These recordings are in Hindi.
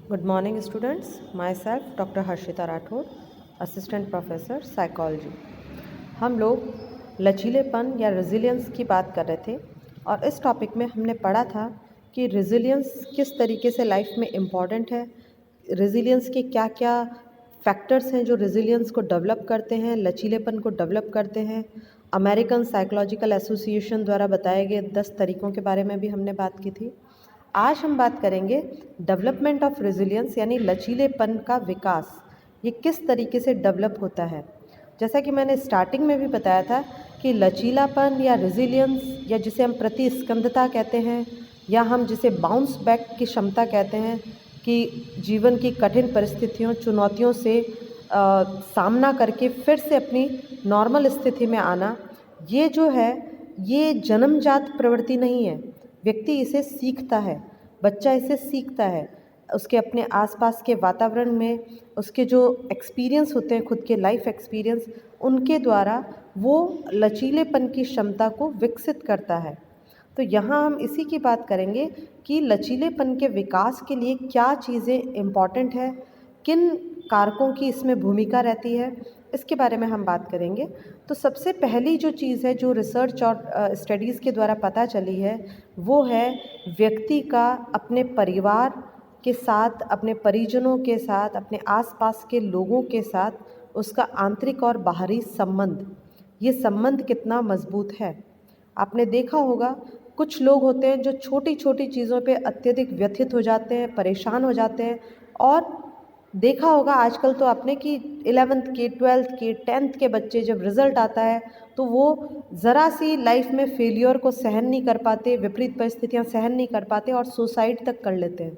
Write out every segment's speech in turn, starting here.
Good morning students, myself Dr. Harshita Rathore, assistant professor psychology. हम लोग लचीलेपन या रेजिलियंस की बात कर रहे थे और इस टॉपिक में हमने पढ़ा था कि रेजिलियंस किस तरीके से लाइफ में इम्पॉर्टेंट है, रेजिलियंस के क्या क्या फैक्टर्स हैं जो रेजिलियंस को डेवलप करते हैं, लचीलेपन को डेवलप करते हैं। अमेरिकन साइकोलॉजिकल एसोसिएशन द्वारा बताए गए 10 तरीकों के बारे में भी हमने बात की थी। आज हम बात करेंगे डेवलपमेंट ऑफ रेजिलियंस यानी लचीलेपन का विकास, ये किस तरीके से डेवलप होता है। जैसा कि मैंने स्टार्टिंग में भी बताया था कि लचीलापन या रेजिलियंस या जिसे हम प्रतिस्कंदता कहते हैं या हम जिसे बाउंस बैक की क्षमता कहते हैं कि जीवन की कठिन परिस्थितियों चुनौतियों से सामना करके फिर से अपनी नॉर्मल स्थिति में आना, ये जो है ये जन्मजात प्रवृत्ति नहीं है। व्यक्ति इसे सीखता है, बच्चा इसे सीखता है उसके अपने आसपास के वातावरण में, उसके जो एक्सपीरियंस होते हैं खुद के लाइफ एक्सपीरियंस, उनके द्वारा वो लचीलेपन की क्षमता को विकसित करता है। तो यहाँ हम इसी की बात करेंगे कि लचीलेपन के विकास के लिए क्या चीज़ें इम्पॉर्टेंट है, किन कारकों की इसमें भूमिका रहती है, इसके बारे में हम बात करेंगे। तो सबसे पहली जो चीज़ है जो रिसर्च और स्टडीज़ के द्वारा पता चली है वो है व्यक्ति का अपने परिवार के साथ, अपने परिजनों के साथ, अपने आसपास के लोगों के साथ उसका आंतरिक और बाहरी संबंध, ये संबंध कितना मजबूत है। आपने देखा होगा कुछ लोग होते हैं जो छोटी छोटी चीज़ों पे अत्यधिक व्यथित हो जाते हैं, परेशान हो जाते हैं। और देखा होगा आजकल तो आपने कि 11th के 12th के 10th के बच्चे जब रिज़ल्ट आता है तो वो ज़रा सी लाइफ में फेलियर को सहन नहीं कर पाते, विपरीत परिस्थितियां सहन नहीं कर पाते और सुसाइड तक कर लेते हैं।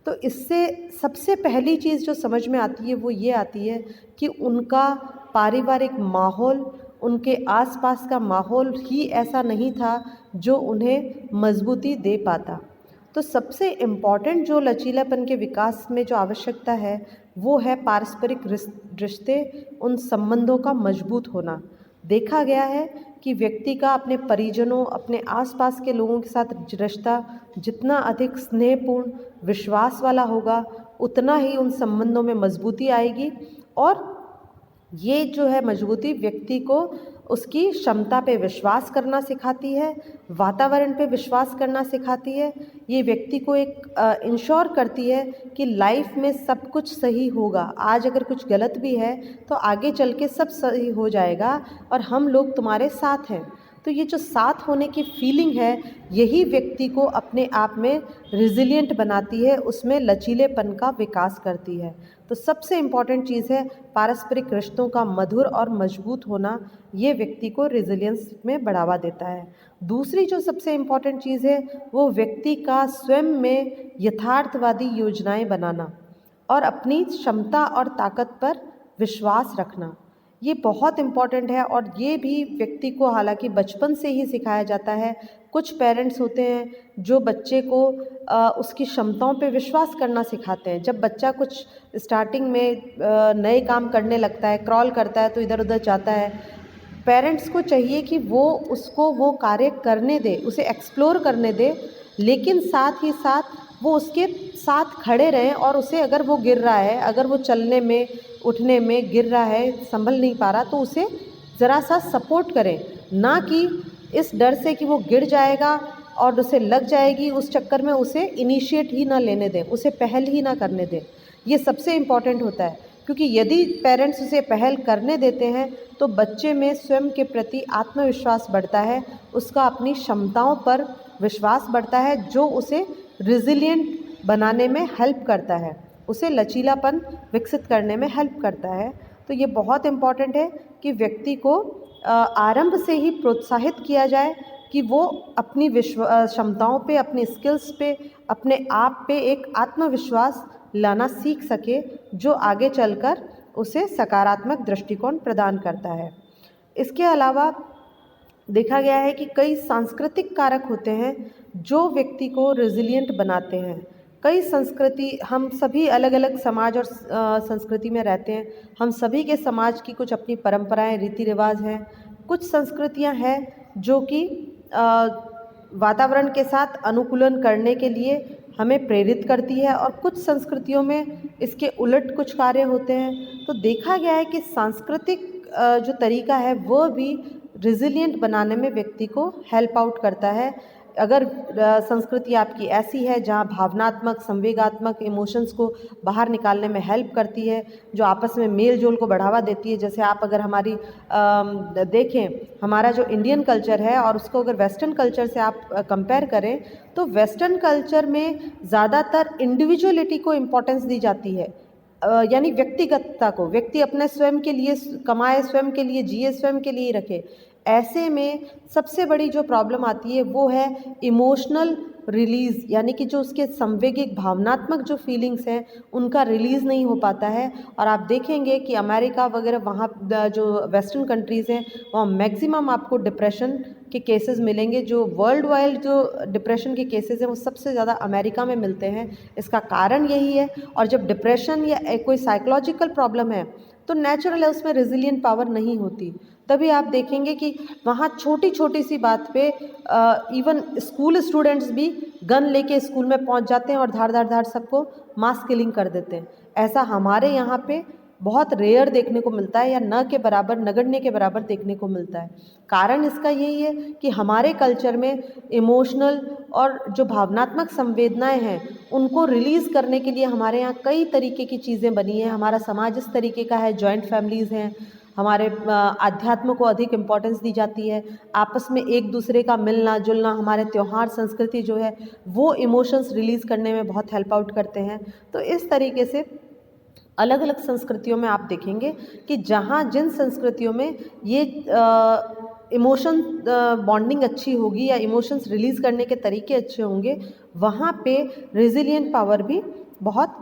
तो इससे सबसे पहली चीज़ जो समझ में आती है वो ये आती है कि उनका पारिवारिक माहौल, उनके आसपास का माहौल ही ऐसा नहीं था जो उन्हें मजबूती दे पाता। तो सबसे इम्पॉर्टेंट जो लचीलापन के विकास में जो आवश्यकता है वो है पारस्परिक रिश्ते, उन संबंधों का मजबूत होना। देखा गया है कि व्यक्ति का अपने परिजनों, अपने आसपास के लोगों के साथ रिश्ता जितना अधिक स्नेहपूर्ण, विश्वास वाला होगा, उतना ही उन संबंधों में मजबूती आएगी और ये जो है मजबूती व्यक्ति को उसकी क्षमता पे विश्वास करना सिखाती है, वातावरण पे विश्वास करना सिखाती है। ये व्यक्ति को एक इंश्योर करती है कि लाइफ में सब कुछ सही होगा। आज अगर कुछ गलत भी है तो आगे चल के सब सही हो जाएगा और हम लोग तुम्हारे साथ हैं। तो ये जो साथ होने की फीलिंग है यही व्यक्ति को अपने आप में रिजिलियंट बनाती है, उसमें लचीलेपन का विकास करती है। तो सबसे इम्पॉर्टेंट चीज़ है पारस्परिक रिश्तों का मधुर और मजबूत होना, ये व्यक्ति को रेजिलियंस में बढ़ावा देता है। दूसरी जो सबसे इम्पॉर्टेंट चीज़ है वो व्यक्ति का स्वयं में यथार्थवादी योजनाएं बनाना और अपनी क्षमता और ताकत पर विश्वास रखना, ये बहुत इम्पॉर्टेंट है। और ये भी व्यक्ति को हालांकि बचपन से ही सिखाया जाता है। कुछ पेरेंट्स होते हैं जो बच्चे को उसकी क्षमताओं पे विश्वास करना सिखाते हैं। जब बच्चा कुछ स्टार्टिंग में नए काम करने लगता है, क्रॉल करता है तो इधर उधर जाता है, पेरेंट्स को चाहिए कि वो उसको वो कार्य करने दे, उसे एक्सप्लोर करने दे, लेकिन साथ ही साथ वो उसके साथ खड़े रहें और उसे अगर वो गिर रहा है, अगर वो चलने में उठने में गिर रहा है, संभल नहीं पा रहा, तो उसे ज़रा सा सपोर्ट करें, ना कि इस डर से कि वो गिर जाएगा और उसे लग जाएगी उस चक्कर में उसे इनिशिएट ही ना लेने दें, उसे पहल ही ना करने दें। ये सबसे इम्पॉर्टेंट होता है क्योंकि यदि पेरेंट्स उसे पहल करने देते हैं तो बच्चे में स्वयं के प्रति आत्मविश्वास बढ़ता है, उसका अपनी क्षमताओं पर विश्वास बढ़ता है जो उसे रिजिलियंट बनाने में हेल्प करता है, उसे लचीलापन विकसित करने में हेल्प करता है। तो ये बहुत इम्पॉर्टेंट है कि व्यक्ति को आरंभ से ही प्रोत्साहित किया जाए कि वो अपनी क्षमताओं पे, अपनी स्किल्स पे, अपने आप पे एक आत्मविश्वास लाना सीख सके जो आगे चलकर उसे सकारात्मक दृष्टिकोण प्रदान करता है। इसके अलावा देखा गया है कि कई सांस्कृतिक कारक होते हैं जो व्यक्ति को रेजिलियंट बनाते हैं। कई संस्कृति, हम सभी अलग अलग समाज और संस्कृति में रहते हैं, हम सभी के समाज की कुछ अपनी परंपराएं, रीति रिवाज हैं। कुछ संस्कृतियां हैं जो कि वातावरण के साथ अनुकूलन करने के लिए हमें प्रेरित करती है और कुछ संस्कृतियों में इसके उलट कुछ कार्य होते हैं। तो देखा गया है कि सांस्कृतिक जो तरीका है वो भी रिजिलिएंट बनाने में व्यक्ति को हेल्प आउट करता है। अगर संस्कृति आपकी ऐसी है जहाँ भावनात्मक, संवेगात्मक इमोशंस को बाहर निकालने में हेल्प करती है, जो आपस में मेल जोल को बढ़ावा देती है, जैसे आप अगर हमारी देखें, हमारा जो इंडियन कल्चर है और उसको अगर वेस्टर्न कल्चर से आप कंपेयर करें, तो वेस्टर्न कल्चर में ज़्यादातर इंडिविजुअलिटी को इम्पोर्टेंस दी जाती है, यानी व्यक्तिगतता को। व्यक्ति अपने स्वयं के लिए कमाए, स्वयं के लिए जिए, स्वयं के लिए रखे। ऐसे में सबसे बड़ी जो प्रॉब्लम आती है वो है इमोशनल रिलीज़, यानी कि जो उसके संवेगिक भावनात्मक जो फीलिंग्स हैं उनका रिलीज़ नहीं हो पाता है। और आप देखेंगे कि अमेरिका वगैरह वहाँ जो वेस्टर्न कंट्रीज़ हैं वहाँ मैक्सिमम आपको डिप्रेशन के केसेस मिलेंगे। जो वर्ल्ड वाइड जो डिप्रेशन के केसेस हैं वो सबसे ज़्यादा अमेरिका में मिलते हैं। इसका कारण यही है। और जब डिप्रेशन या कोई साइकोलॉजिकल प्रॉब्लम है तो नेचुरल है उसमें रेजिलिएंट पावर नहीं होती। तभी आप देखेंगे कि वहाँ छोटी छोटी सी बात पे इवन स्कूल स्टूडेंट्स भी गन लेके स्कूल में पहुँच जाते हैं और धाड़ धाड़ धाड़ सबको मास किलिंग कर देते हैं। ऐसा हमारे यहाँ पे बहुत रेयर देखने को मिलता है, या न के बराबर, नगण्य के बराबर देखने को मिलता है। कारण इसका यही है कि हमारे कल्चर में इमोशनल और जो भावनात्मक संवेदनाएं हैं उनको रिलीज़ करने के लिए हमारे यहाँ कई तरीके की चीज़ें बनी हैं। हमारा समाज इस तरीके का है, जॉइंट फैमिलीज़ हैं, हमारे अध्यात्म को अधिक इम्पोर्टेंस दी जाती है, आपस में एक दूसरे का मिलना जुलना, हमारे त्यौहार संस्कृति जो है वो इमोशंस रिलीज़ करने में बहुत हेल्प आउट करते हैं। तो इस तरीके से अलग अलग संस्कृतियों में आप देखेंगे कि जहाँ जिन संस्कृतियों में ये इमोशन बॉन्डिंग अच्छी होगी या इमोशंस रिलीज़ करने के तरीके अच्छे होंगे, वहाँ पे रेजिलिएंट पावर भी बहुत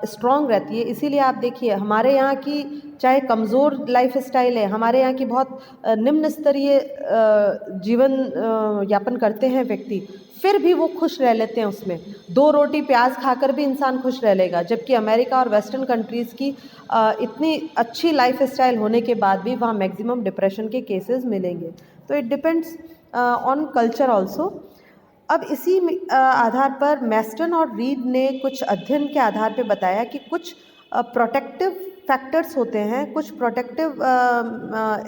स्ट्रॉन्ग रहती है। इसीलिए आप देखिए हमारे यहाँ की चाहे कमज़ोर लाइफ स्टाइल है, हमारे यहाँ की बहुत निम्न स्तरीय जीवन यापन करते हैं व्यक्ति, फिर भी वो खुश रह लेते हैं। उसमें 2 रोटी प्याज खाकर भी इंसान खुश रह लेगा। जबकि अमेरिका और वेस्टर्न कंट्रीज़ की इतनी अच्छी लाइफ स्टाइल होने के बाद भी वहाँ मैक्सिमम डिप्रेशन के केसेस मिलेंगे। तो it depends on culture also. अब इसी आधार पर मेस्टन और रीड ने कुछ अध्ययन के आधार पर बताया कि कुछ प्रोटेक्टिव फैक्टर्स होते हैं, कुछ प्रोटेक्टिव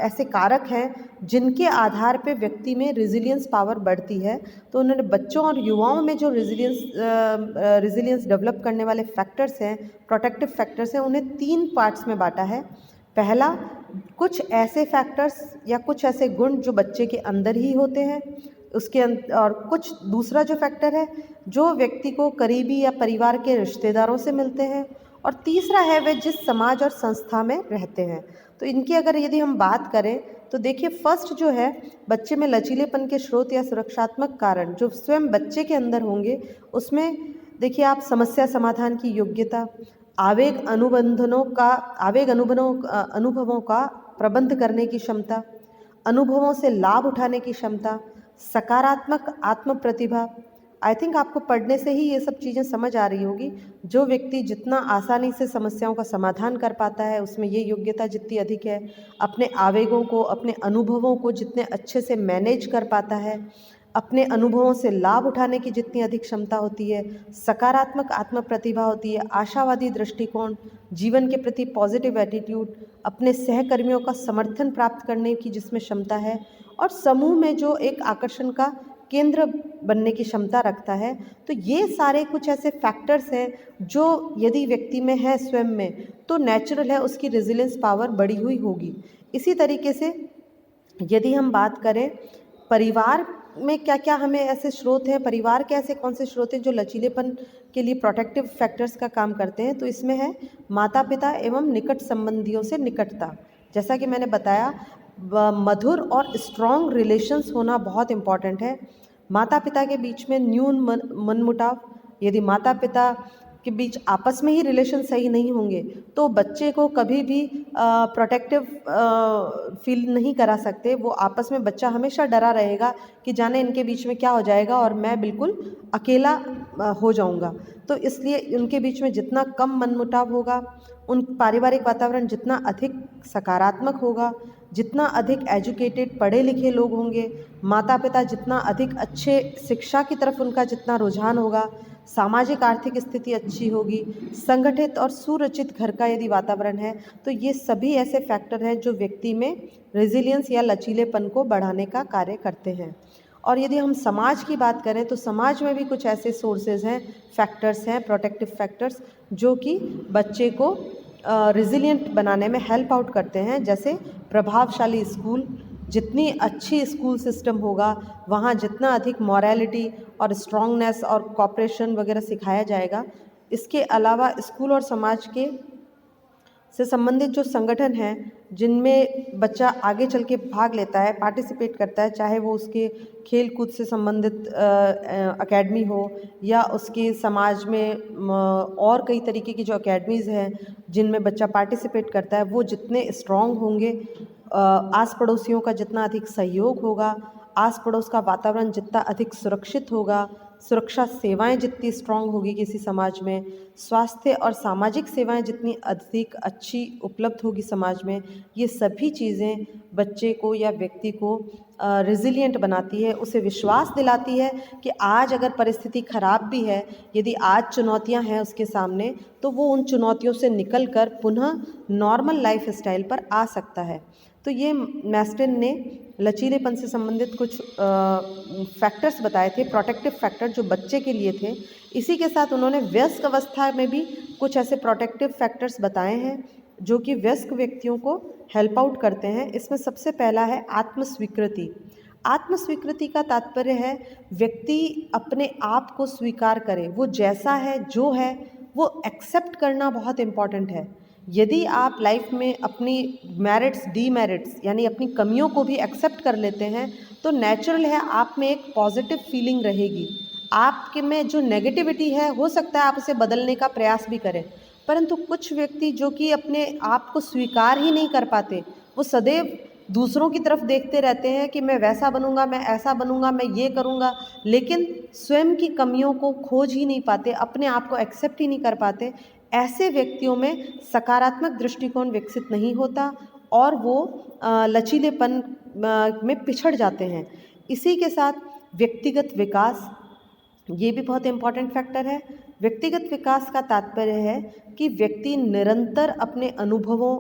ऐसे कारक हैं जिनके आधार पे व्यक्ति में रेजिलियंस पावर बढ़ती है। तो उन्होंने बच्चों और युवाओं में जो रेजिलियंस डेवलप करने वाले फैक्टर्स हैं, प्रोटेक्टिव फैक्टर्स हैं, उन्हें 3 पार्ट्स में बांटा है। पहला, कुछ ऐसे फैक्टर्स या कुछ ऐसे गुण जो बच्चे के अंदर ही होते हैं, उसके और कुछ दूसरा जो फैक्टर है जो व्यक्ति को करीबी या परिवार के रिश्तेदारों से मिलते हैं, और तीसरा है वे जिस समाज और संस्था में रहते हैं। तो इनकी अगर यदि हम बात करें तो देखिए, फर्स्ट जो है बच्चे में लचीलेपन के स्रोत या सुरक्षात्मक कारण जो स्वयं बच्चे के अंदर होंगे, उसमें देखिए आप समस्या समाधान की योग्यता, अनुभवों का प्रबंध करने की क्षमता, अनुभवों से लाभ उठाने की क्षमता, सकारात्मक आत्म प्रतिभा। आई थिंक आपको पढ़ने से ही ये सब चीज़ें समझ आ रही होगी। जो व्यक्ति जितना आसानी से समस्याओं का समाधान कर पाता है, उसमें ये योग्यता जितनी अधिक है, अपने आवेगों को, अपने अनुभवों को जितने अच्छे से मैनेज कर पाता है, अपने अनुभवों से लाभ उठाने की जितनी अधिक क्षमता होती है, सकारात्मक आत्म प्रतिभा होती है, आशावादी दृष्टिकोण, जीवन के प्रति पॉजिटिव एटीट्यूड, अपने सहकर्मियों का समर्थन प्राप्त करने की जिसमें क्षमता है, और समूह में जो एक आकर्षण का केंद्र बनने की क्षमता रखता है। तो ये सारे कुछ ऐसे फैक्टर्स हैं जो यदि व्यक्ति में है स्वयं में, तो नेचुरल है उसकी रेजिलियंस पावर बढ़ी हुई होगी। इसी तरीके से यदि हम बात करें परिवार में क्या क्या हमें ऐसे स्रोत हैं, परिवार के ऐसे कौन से स्रोत हैं जो लचीलेपन के लिए प्रोटेक्टिव फैक्टर्स का काम करते हैं, तो इसमें है माता पिता एवं निकट संबंधियों से निकटता। जैसा कि मैंने बताया, मधुर और स्ट्रॉन्ग रिलेशंस होना बहुत इम्पॉर्टेंट है। माता पिता के बीच में न्यून मनमुटाव, यदि माता पिता के बीच आपस में ही रिलेशन सही नहीं होंगे तो बच्चे को कभी भी प्रोटेक्टिव फील नहीं करा सकते। वो आपस में बच्चा हमेशा डरा रहेगा कि जाने इनके बीच में क्या हो जाएगा और मैं बिल्कुल अकेला हो जाऊंगा। तो इसलिए उनके बीच में जितना कम मनमुटाव होगा, उन पारिवारिक वातावरण जितना अधिक सकारात्मक होगा, जितना अधिक एजुकेटेड पढ़े लिखे लोग होंगे, माता पिता जितना अधिक अच्छे शिक्षा की तरफ उनका जितना रुझान होगा, सामाजिक आर्थिक स्थिति अच्छी होगी, संगठित और सुरचित घर का यदि वातावरण है, तो ये सभी ऐसे फैक्टर हैं जो व्यक्ति में रेजिलियंस या लचीलेपन को बढ़ाने का कार्य करते हैं। और यदि हम समाज की बात करें तो समाज में भी कुछ ऐसे सोर्सेज हैं, फैक्टर्स हैं, प्रोटेक्टिव फैक्टर्स, जो कि बच्चे को रेजिलिएंट बनाने में हेल्प आउट करते हैं। जैसे प्रभावशाली स्कूल, जितनी अच्छी स्कूल सिस्टम होगा, वहाँ जितना अधिक मॉरलिटी और स्ट्रांगनेस और कॉपरेशन वगैरह सिखाया जाएगा। इसके अलावा स्कूल और समाज के से संबंधित जो संगठन हैं, जिनमें बच्चा आगे चल के भाग लेता है, पार्टिसिपेट करता है, चाहे वो उसके खेल कूद से संबंधित अकेडमी हो या उसके समाज में और कई तरीके की जो अकेडमीज़ हैं जिनमें बच्चा पार्टिसिपेट करता है, वो जितने स्ट्रॉन्ग होंगे, आस पड़ोसियों का जितना अधिक सहयोग होगा, आस पड़ोस का वातावरण जितना अधिक सुरक्षित होगा, सुरक्षा सेवाएं जितनी स्ट्रांग होगी किसी समाज में, स्वास्थ्य और सामाजिक सेवाएं जितनी अधिक अच्छी उपलब्ध होगी समाज में, ये सभी चीज़ें बच्चे को या व्यक्ति को रेजिलिएंट बनाती है, उसे विश्वास दिलाती है कि आज अगर परिस्थिति खराब भी है, यदि आज चुनौतियां हैं उसके सामने, तो वो उन चुनौतियों से निकल कर पुनः नॉर्मल लाइफ स्टाइल पर आ सकता है। तो ये मैस्टिन ने लचीलेपन से संबंधित कुछ फैक्टर्स बताए थे, प्रोटेक्टिव फैक्टर जो बच्चे के लिए थे। इसी के साथ उन्होंने वयस्क अवस्था में भी कुछ ऐसे प्रोटेक्टिव फैक्टर्स बताए हैं जो कि वयस्क व्यक्तियों को हेल्प आउट करते हैं। इसमें सबसे पहला है आत्मस्वीकृति। आत्मस्वीकृति का तात्पर्य है व्यक्ति अपने आप को स्वीकार करे, वो जैसा है, जो है, वो एक्सेप्ट करना बहुत इम्पॉर्टेंट है। यदि आप लाइफ में अपनी मेरिट्स, डीमेरिट्स यानी अपनी कमियों को भी एक्सेप्ट कर लेते हैं, तो नेचुरल है आप में एक पॉजिटिव फीलिंग रहेगी। आपके में जो नेगेटिविटी है, हो सकता है आप उसे बदलने का प्रयास भी करें, परंतु कुछ व्यक्ति जो कि अपने आप को स्वीकार ही नहीं कर पाते, वो सदैव दूसरों की तरफ देखते रहते हैं कि मैं वैसा बनूंगा, मैं ऐसा बनूंगा, मैं ये करूंगा, लेकिन स्वयं की कमियों को खोज ही नहीं पाते, अपने आप को एक्सेप्ट ही नहीं कर पाते। ऐसे व्यक्तियों में सकारात्मक दृष्टिकोण विकसित नहीं होता और वो लचीलेपन में पिछड़ जाते हैं। इसी के साथ व्यक्तिगत विकास, ये भी बहुत इम्पॉर्टेंट फैक्टर है। व्यक्तिगत विकास का तात्पर्य है कि व्यक्ति निरंतर अपने अनुभवों,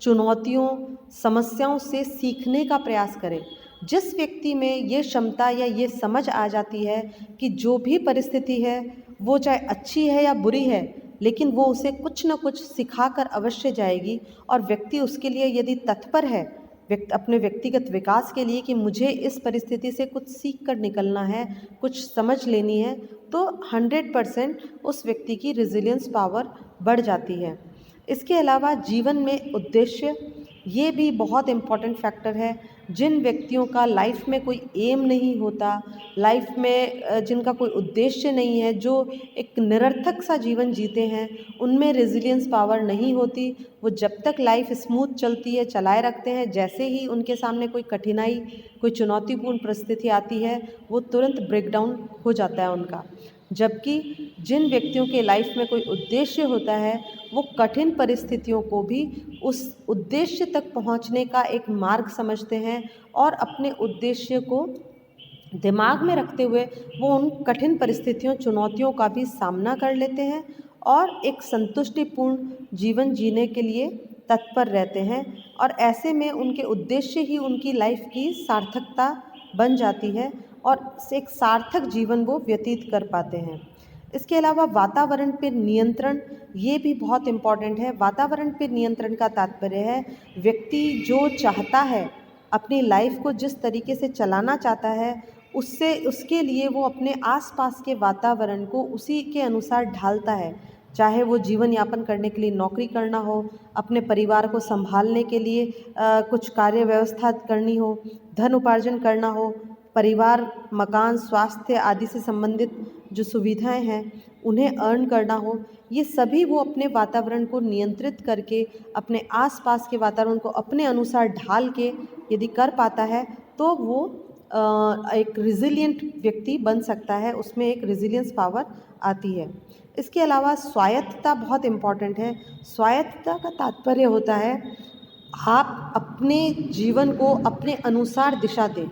चुनौतियों, समस्याओं से सीखने का प्रयास करे। जिस व्यक्ति में ये क्षमता या ये समझ आ जाती है कि जो भी परिस्थिति है वो चाहे अच्छी है या बुरी है, लेकिन वो उसे कुछ न कुछ सिखाकर अवश्य जाएगी, और व्यक्ति उसके लिए यदि तत्पर है अपने व्यक्तिगत विकास के लिए कि मुझे इस परिस्थिति से कुछ सीख कर निकलना है, कुछ समझ लेनी है, तो 100% उस व्यक्ति की रेजिलियंस पावर बढ़ जाती है। इसके अलावा जीवन में उद्देश्य, ये भी बहुत इम्पॉर्टेंट फैक्टर है। जिन व्यक्तियों का लाइफ में कोई एम नहीं होता, लाइफ में जिनका कोई उद्देश्य नहीं है, जो एक निरर्थक सा जीवन जीते हैं, उनमें रेजिलियंस पावर नहीं होती। वो जब तक लाइफ स्मूथ चलती है, चलाए रखते हैं, जैसे ही उनके सामने कोई कठिनाई, कोई चुनौतीपूर्ण परिस्थिति आती है, वो तुरंत ब्रेकडाउन हो जाता है उनका। जबकि जिन व्यक्तियों के लाइफ में कोई उद्देश्य होता है, वो कठिन परिस्थितियों को भी उस उद्देश्य तक पहुंचने का एक मार्ग समझते हैं और अपने उद्देश्य को दिमाग में रखते हुए वो उन कठिन परिस्थितियों, चुनौतियों का भी सामना कर लेते हैं और एक संतुष्टिपूर्ण जीवन जीने के लिए तत्पर रहते हैं। और ऐसे में उनके उद्देश्य ही उनकी लाइफ की सार्थकता बन जाती है और एक सार्थक जीवन वो व्यतीत कर पाते हैं। इसके अलावा वातावरण पर नियंत्रण, ये भी बहुत इम्पॉर्टेंट है। वातावरण पर नियंत्रण का तात्पर्य है व्यक्ति जो चाहता है, अपनी लाइफ को जिस तरीके से चलाना चाहता है, उसके लिए वो अपने आसपास के वातावरण को उसी के अनुसार ढालता है। चाहे वो जीवन यापन करने के लिए नौकरी करना हो, अपने परिवार को संभालने के लिए कुछ कार्य व्यवस्था करनी हो, धन उपार्जन करना हो, परिवार, मकान, स्वास्थ्य आदि से संबंधित जो सुविधाएं हैं उन्हें अर्न करना हो, ये सभी वो अपने वातावरण को नियंत्रित करके, अपने आसपास के वातावरण को अपने अनुसार ढाल के यदि कर पाता है, तो वो एक रेजिलिएंट व्यक्ति बन सकता है, उसमें एक रेजिलियंस पावर आती है। इसके अलावा स्वायत्तता बहुत इम्पॉर्टेंट है। स्वायत्तता का तात्पर्य होता है आप अपने जीवन को अपने अनुसार दिशा दें,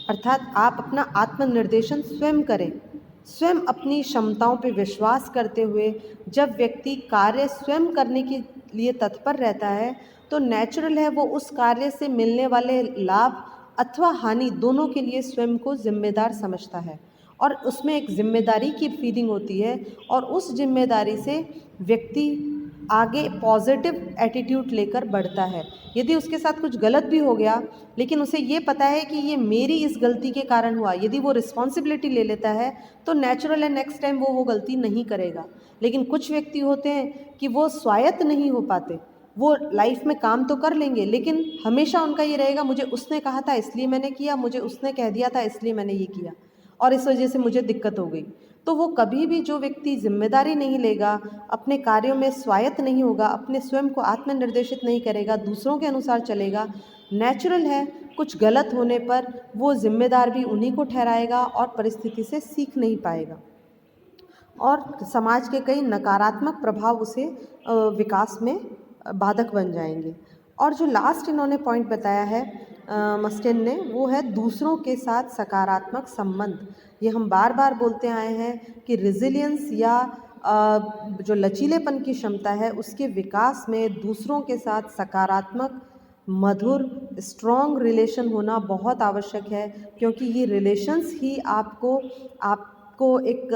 अर्थात आप अपना आत्मनिर्देशन स्वयं करें। स्वयं अपनी क्षमताओं पर विश्वास करते हुए जब व्यक्ति कार्य स्वयं करने के लिए तत्पर रहता है तो नेचुरल है वो उस कार्य से मिलने वाले लाभ अथवा हानि दोनों के लिए स्वयं को जिम्मेदार समझता है और उसमें एक जिम्मेदारी की फीलिंग होती है और उस जिम्मेदारी से व्यक्ति आगे पॉजिटिव एटीट्यूड लेकर बढ़ता है। यदि उसके साथ कुछ गलत भी हो गया लेकिन उसे ये पता है कि ये मेरी इस गलती के कारण हुआ, यदि वो रिस्पॉन्सिबिलिटी ले लेता है तो नेचुरल है नेक्स्ट टाइम वो गलती नहीं करेगा। लेकिन कुछ व्यक्ति होते हैं कि वो स्वायत्त नहीं हो पाते, वो लाइफ में काम तो कर लेंगे लेकिन हमेशा उनका ये रहेगा मुझे उसने कहा था इसलिए मैंने किया, मुझे उसने कह दिया था इसलिए मैंने ये किया और इस वजह से मुझे दिक्कत हो गई। तो वो कभी भी जो व्यक्ति जिम्मेदारी नहीं लेगा, अपने कार्यों में स्वायत्त नहीं होगा, अपने स्वयं को आत्मनिर्देशित नहीं करेगा, दूसरों के अनुसार चलेगा, नेचुरल है कुछ गलत होने पर वो जिम्मेदार भी उन्हीं को ठहराएगा और परिस्थिति से सीख नहीं पाएगा और समाज के कई नकारात्मक प्रभाव उसे विकास में बाधक बन जाएंगे। और जो लास्ट इन्होंने पॉइंट बताया है मस्टेन ने, वो है दूसरों के साथ सकारात्मक संबंध। ये हम बार बार बोलते आए हैं कि रेजिलियंस या जो लचीलेपन की क्षमता है उसके विकास में दूसरों के साथ सकारात्मक मधुर स्ट्रॉन्ग रिलेशन होना बहुत आवश्यक है, क्योंकि ये रिलेशंस ही आपको एक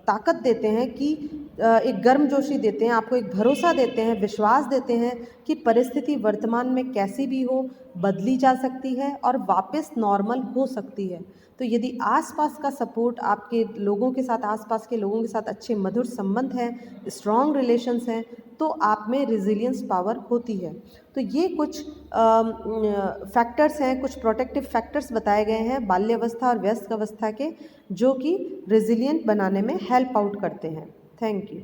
ताकत देते हैं कि एक गर्मजोशी देते हैं, आपको एक भरोसा देते हैं, विश्वास देते हैं कि परिस्थिति वर्तमान में कैसी भी हो बदली जा सकती है और वापस नॉर्मल हो सकती है। तो यदि आसपास का सपोर्ट आपके लोगों के साथ, आसपास के लोगों के साथ अच्छे मधुर संबंध हैं, स्ट्रॉन्ग रिलेशंस हैं, तो आप में रेजिलियंस पावर होती है। तो ये कुछ फैक्टर्स हैं, कुछ प्रोटेक्टिव फैक्टर्स बताए गए हैं बाल्यावस्था और वयस्क अवस्था के, जो कि रेजिलियंट बनाने में हेल्प आउट करते हैं। Thank you.